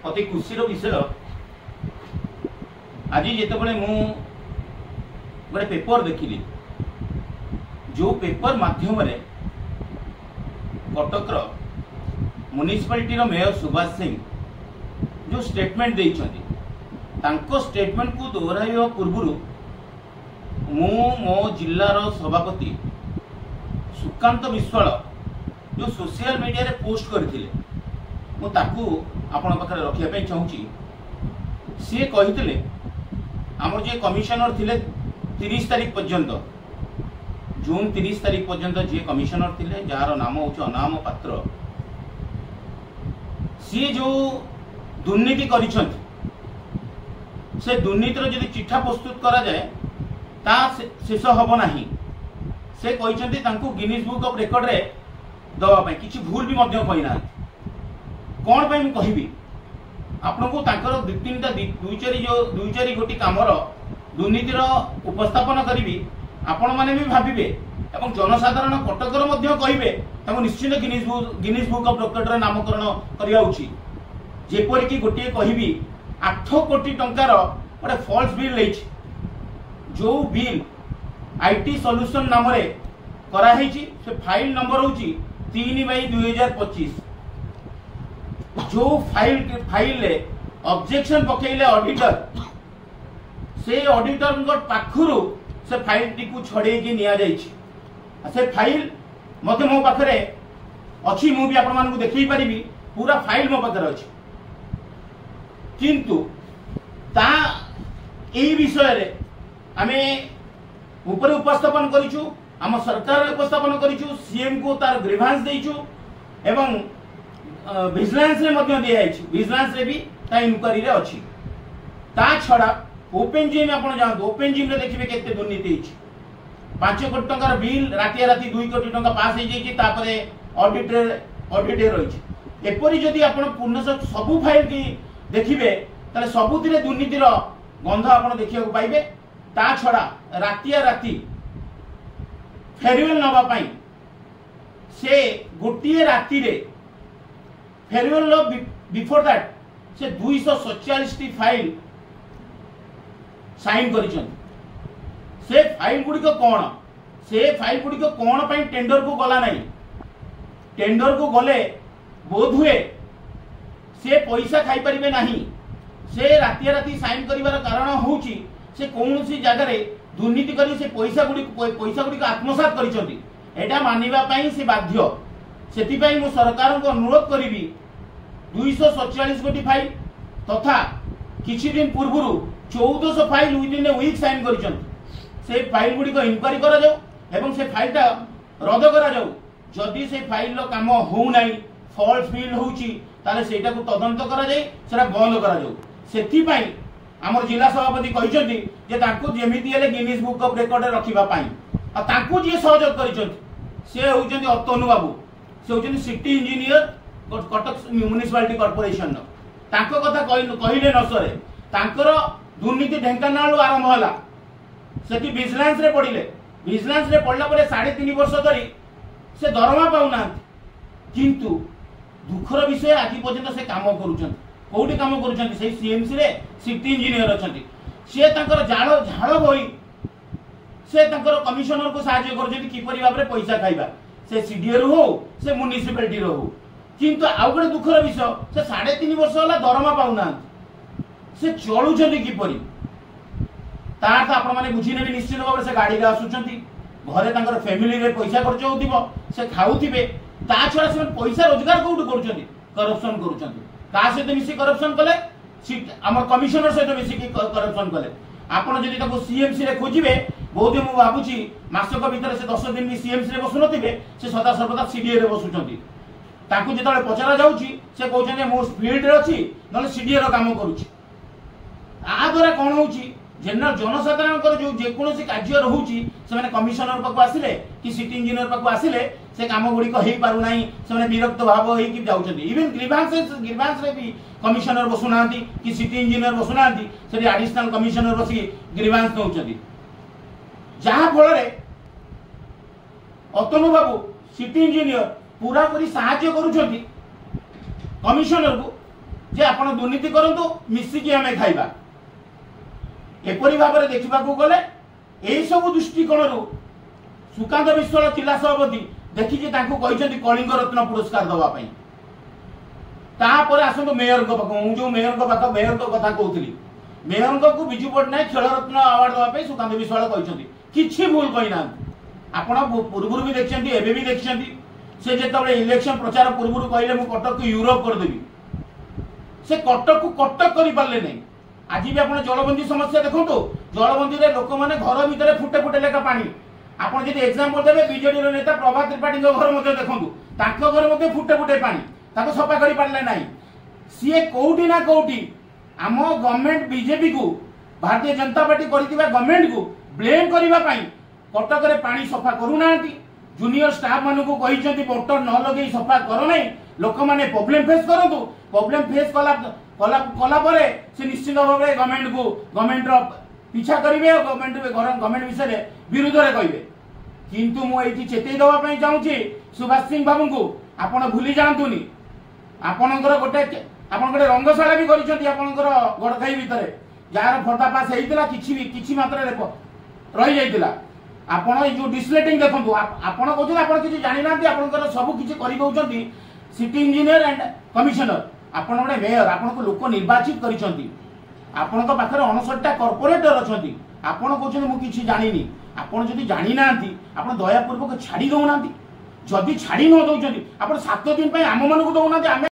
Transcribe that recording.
अति खुशीर विषय आज जिते मु गोटे पेपर देखिली जो पेपर माध्यम कटक म्युनिसिपालिटी मेयर सुभाष सिंह जो स्टेटमेंट देइछंती तांको स्टेटमेंट को दोहराइबा पूर्व मु मो जिल्लार सभापति सुकांत विश्वाल जो सोशल मीडिया रे पोस्ट करथिले मु ताकू आपण पाखरे रखिया पे चाहूची सी कहिथिले हमर जे कमिशनर थिले 30 तारीख पर्यंत जून 30 तारीख पर्यंत जे कमिशनर थिले जार नाम होची अनाम पात्र सी जो दुर्नीति करिसंत से दुर्नीतिर जदि चिठा प्रस्तुत करा जाए ता शेष हब नाही से कहिसंती तांको गिनीज बुक ऑफ रिकॉर्ड रे दवा पई किछि भूल भी मध्य कहिना कोन पई मैं कहिबी आपनको तांकर दुई चारि गोटी कामर दुर्नीतिर उपस्थापन करी आपण माने भी भाबिबे एवं जनसाधारण कटकर मध्य कहिबे ताको निश्चित गिनीज बुक ऑफ रिकॉर्ड रे नामकरण करिया उचित जेपरि कि गोटी कहिबी 8 कोटी टंकार गोटे फॉल्स बिल लेछि जो बिल आईटी सॉल्यूशन नाम रे करा हेछि से फाइल नंबर होछि 3/2025 जो फाइल ले ऑब्जेक्शन पकेले ऑडिटर से ऑडिटर पाखरु से फाइल टी को छड़े की निया जाइछि से फाइल मते मो पाखरे अछि मु भी आपण मानकु देखि परिबी पूरा फाइल मो पाखरे अछि किंतु ता एई विषय रे आमे ऊपर उपस्थापन करिछु हम सरकार उपस्थापन करिछु सीएम को तार ग्रीवांस देइछु एवं विजिलेंस रे मध्य दिया आइछि विजिलेंस रे भी ता इंक्वायरी रे अछि ता छडा ओपन जिम आपण जान ओपन जिम रे देखिबे केते दुर्नीति अछि 5 कोटी टंकार बिल रातिया राति 2 कोटी टंका पास हे जेछि तापरे ऑडिटर रहिछि एपरि जदि आपण पूर्ण सब फाइल की देखिबे ताले सबुतिरे दुर्नीतिर गंध आपण देखिया को पाइबे ता छडा रातिया राति फेरवेल नबा पाई से गोटिए राति रे फेरवेल बिफोर दैट से 247 टी फाइल साइन करिछन से फाइल गुडी को कोन पाई टेंडर को गला नहीं टेंडर को गले बोध हुए से पैसा खाई परिबे नहीं से रातिया राति साइन करिवार कारण होउची से कोनोसी जगह रे दुर्नीति करी से पैसा गुडी को आत्मसात करिसंती एटा मानिबा पाई से बाध्य सेति पाई मु सरकार को अनुरोध करिवि 247 कोटी फाइल तथा किछि दिन पूर्वरु 1400 file within a week sign करिसंती से फाइल गुडी को इंक्वायरी करा जाऊ एवं से फाइल ता रद्द करा जाऊ जदि से फाइल लो काम हो नाही फॉल्स बिल होउची ताले सेटा को तदंत करा जाय सेटा बंद करा जाऊ सेति पाई हमर जिला सभापति कहिसंती जे तांको जेमिति हेले गिनीज बुक ऑफ रिकॉर्ड रे रखिबा पाई आ तांको जे सहयोग करिसंती से होउचंती अतनु बाबू से होउचंती city engineer Cuttack municipality corporation तांको कथा कहिले न सरे तांकर दुर्नीति ढेंकानाळु आरंभ होला सेति विजिलेंस रे पड़ला परे 3.5 वर्ष धरी से दरमा पाउना किंतु दुखर विषय आज पर्यंत से काम करूछन कोठी काम करूछन से सीएमसी रे सिटी इंजीनियर अछंती से तांकर झाड़ होई से तांकर कमिशनर को सहायता करछंती किपरि भाबरे पैसा खाइबा से सीडीए हो से म्युनिसिपालिटी रो हो किंतु आउ गडे दुखर विषय से 3.5 वर्ष होला दरमा पाउना से चलुछंती किपरि तार आपण माने बुझी नेबी निश्चित भाबरे से गाड़ी रे आसुछंती घरे तांकर फैमिली रे पैसा खर्च होतिबो से खाउथिबे ता छडा से पैसा रोजगार कोउठ करूछंती करप्शन करूछंती ता से मिसी करप्शन कले हमर कमिशनर से मिसी करप्शन कले आपण जदि ताको सीएमसी रे खोजिबे बहुत मु भाबुची मासक भीतर से 10 दिन भी सीएमसी रे बसु नथिबे से सदा सर्वदा सीडीए रे बसुछंती ताको जेतले पचरा जाउची से कहउछन मो फील्ड रे अछि नले सीडीए रो काम करूची आ द्वारा कोन होउची जनरल जनसाधारण जो जेकोसी कार्य रोची से कमिशनर पाक आसिले कि सिटी इंजीनियर पाक आसिले से काम गुड़ी हो पारु नाही से विरक्त भाव होई जाउछंती इवन ग्रीवांस रे भी कमिशनर बसुना कि सिटी इंजीनियर बसुना से एडिशनल कमिशनर बसी ग्रीवांस नउछंती जहा फल रे अतनु बाबू सिटी इंजीनियर पूरा पूरी सहायता करूछंती कमिशनर को जे आपण दुर्नीति करंतु मिसिकी आमे खाइबा एपरि भाबरे देखिबा को गले एई सब दृष्टिकोण सुकांत विश्वाल जिला सभापति देखिए कलिंग रत्न पुरस्कार दवाई तापर आसतु मेयर जो मेयर कथा कहती मेयर को विजु पट्टनायक खेल रत्न अवार्ड दवाई सुकांत विश्वाल कहते किसी भूल कही ना आपण पूर्व भी देखते एवं भी देखते से जो इलेक्शन प्रचार पूर्व कहले मु कटक को यूरोप करदेवी से कटक को कटक कर पारे नहीं आज भी आप जलबंदी समस्या देखो जलबंदी लोक मैंने घर भितर फुटे फुटे लेखा पानी आपड़ जी एग्जांपल देवे बीजेडी नेता प्रभात त्रिपाठी घर देखो घर फुटे फुटे पानी सफा कर पारे ना सी कौटी ना कौटी आम गवर्नमेंट बीजेपी को भारतीय जनता पार्टी गवर्नमेंट को ब्लेम करने कटक में पानी सफा करूना जूनियर स्टाफ मान को मोटर न लगे सफा कर ना लोक मैंने प्रोब्लेम फेस करूँ प्रोब्लेम फेस कला से निश्चित भाव गवर्नमेंट पीछा करेंगे गवर्नमेंट विषय विरोध में कहे किंतु मुझे चेतई दवाई चाहूँगी सुभाष सिंह बाबू को आपण भूली जातुनि आपणकर गोटे रंगशाला भी कर गड़खाई भितर जार पर्दाफाश होता किसी मात्रा रही जाता आपण जो डिस्लेटिंग देखो आपण कहते आप किसी जानी ना आप सब किसी कर सिटी इंजीनियर एंड कमिशनर आपण गोटे मेयर आपण को लोक निर्वाचित कर पाखे 59टा कॉर्पोरेटर अच्छा आपण कहते मुझे जानी आपण जदि जानी ना आप दयापूर्वक छाड़ी दौना जदि छाड़ी न दौरान आप 7 दिन आम मान दौना